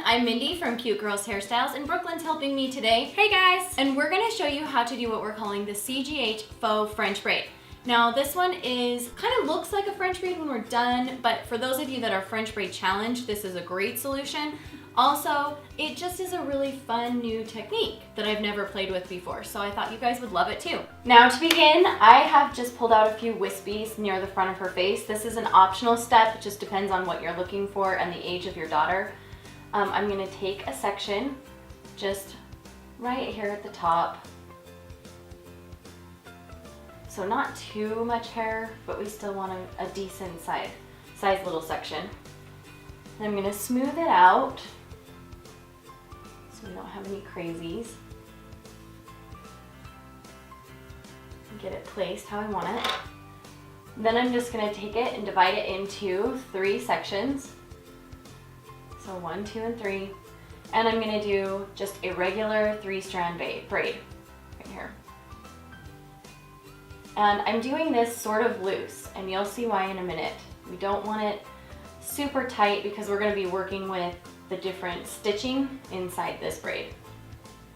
I'm Mindy from Cute Girls Hairstyles, and Brooklyn's helping me today. Hey guys! And we're gonna show you how to do what we're calling the CGH faux French braid. Now this one kind of looks like a French braid when we're done, but for those of you that are French braid challenged, this is a great solution. Also, it just is a really fun new technique that I've never played with before, so I thought you guys would love it too. Now to begin, I have just pulled out a few wispies near the front of her face. This is an optional step, it just depends on what you're looking for and the age of your daughter. I'm gonna take a section just right here at the top. So not too much hair, but we still want a decent size little section. And I'm gonna smooth it out so we don't have any crazies. Get it placed how I want it. Then I'm just gonna take it and divide it into 3 sections. So 1, 2, and 3. And I'm gonna do just a regular 3-strand braid right here. And I'm doing this sort of loose, and you'll see why in a minute. We don't want it super tight because we're gonna be working with the different stitching inside this braid.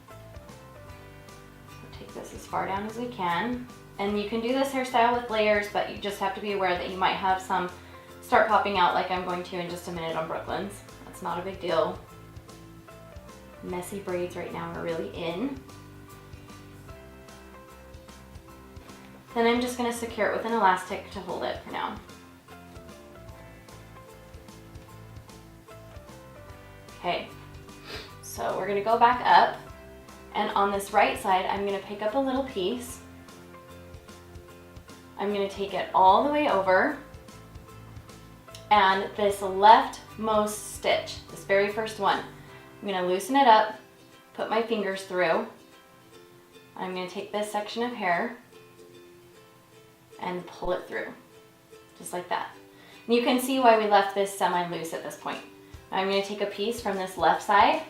So take this as far down as we can. And you can do this hairstyle with layers, but you just have to be aware that you might have some start popping out like I'm going to in just a minute on Brooklyn's. That's not a big deal. Messy braids right now are really in. Then I'm just gonna secure it with an elastic to hold it for now. Okay, so we're gonna go back up, and on this right side, I'm gonna pick up a little piece. I'm gonna take it all the way over, and this leftmost stitch, this very first one, I'm gonna loosen it up, put my fingers through. I'm gonna take this section of hair and pull it through, just like that. And you can see why we left this semi-loose at this point. I'm going to take a piece from this left side,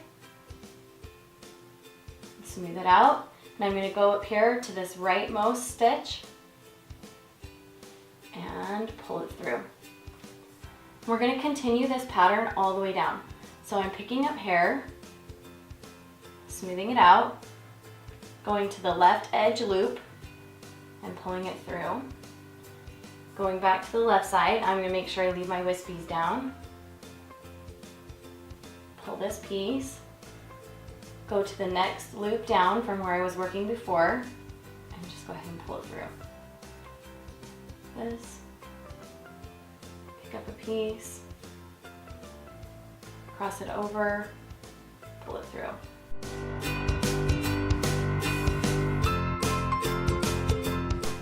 smooth it out, and I'm going to go up here to this rightmost stitch and pull it through. We're going to continue this pattern all the way down. So I'm picking up hair, smoothing it out, going to the left edge loop and pulling it through. Going back to the left side, I'm going to make sure I leave my wispies down. Pull this piece, go to the next loop down from where I was working before, and just go ahead and pull it through. This, pick up a piece, cross it over, pull it through.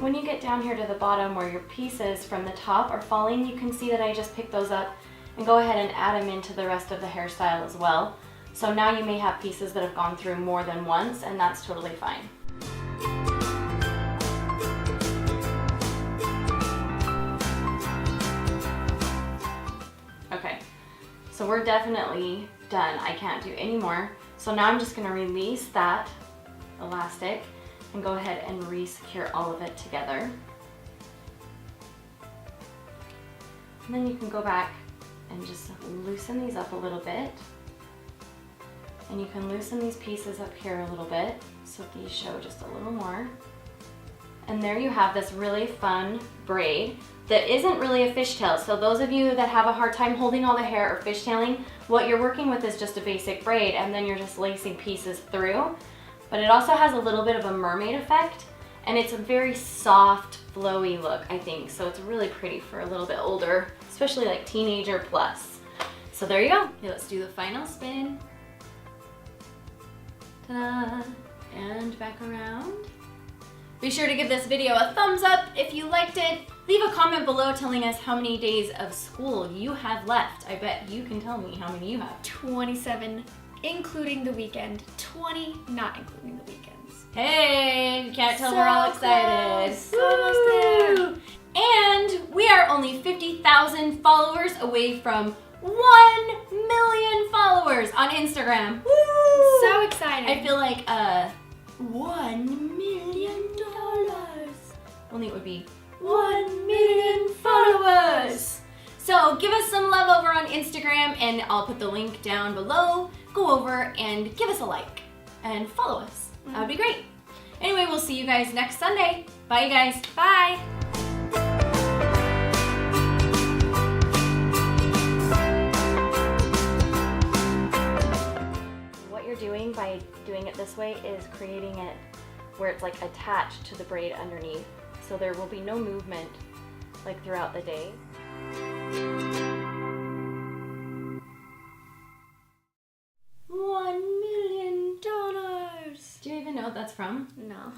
When you get down here to the bottom where your pieces from the top are falling, you can see that I just picked those up and go ahead and add them into the rest of the hairstyle as well. So now you may have pieces that have gone through more than once, and that's totally fine. Okay, so we're definitely done. I can't do any more. So now I'm just gonna release that elastic and go ahead and re-secure all of it together. And then you can go back and just loosen these up a little bit. And you can loosen these pieces up here a little bit so these show just a little more. And there you have this really fun braid that isn't really a fishtail. So those of you that have a hard time holding all the hair or fishtailing, what you're working with is just a basic braid, and then you're just lacing pieces through. But it also has a little bit of a mermaid effect, and it's a very soft, flowy look, I think. So it's really pretty for a little bit older, especially like teenager plus. So there you go. Okay, let's do the final spin. Ta-da! And back around. Be sure to give this video a thumbs up if you liked it. Leave a comment below telling us how many days of school you have left. I bet you can tell me how many you have. 27, including the weekend. 20, not including the weekends. Hey, you can't tell we're all excited. Close. Almost there. And we are only 50,000 followers away from 1 million followers on Instagram. Woo! So excited. I feel like $1 million. Only it would be 1 million followers. So give us some love over on Instagram, and I'll put the link down below. Go over and give us a like and follow us. That would be great. Anyway, we'll see you guys next Sunday. Bye, you guys. Bye. What you're doing by doing it this way is creating it where it's like attached to the braid underneath. So there will be no movement like throughout the day. $1 million. Do you even know what that's from? No.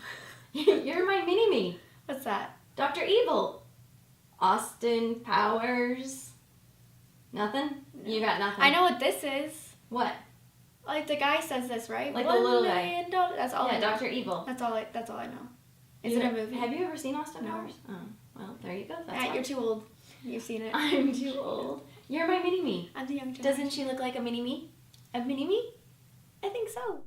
You're my mini-me. What's that? Dr. Evil. Austin Powers. Nothing? You got nothing. I know what this is. What? Like the guy says this, right? Like the little guy. $1 million. That's all I know. Dr. Evil. That's all I know. Is it a movie? Have you ever seen Austin No. Powers? Oh, well, there you go. That's Yeah, why. you're too old. You've seen it. I'm too old. You're my mini-me. I'm the young generation. Doesn't she look like a mini-me? A mini-me? I think so.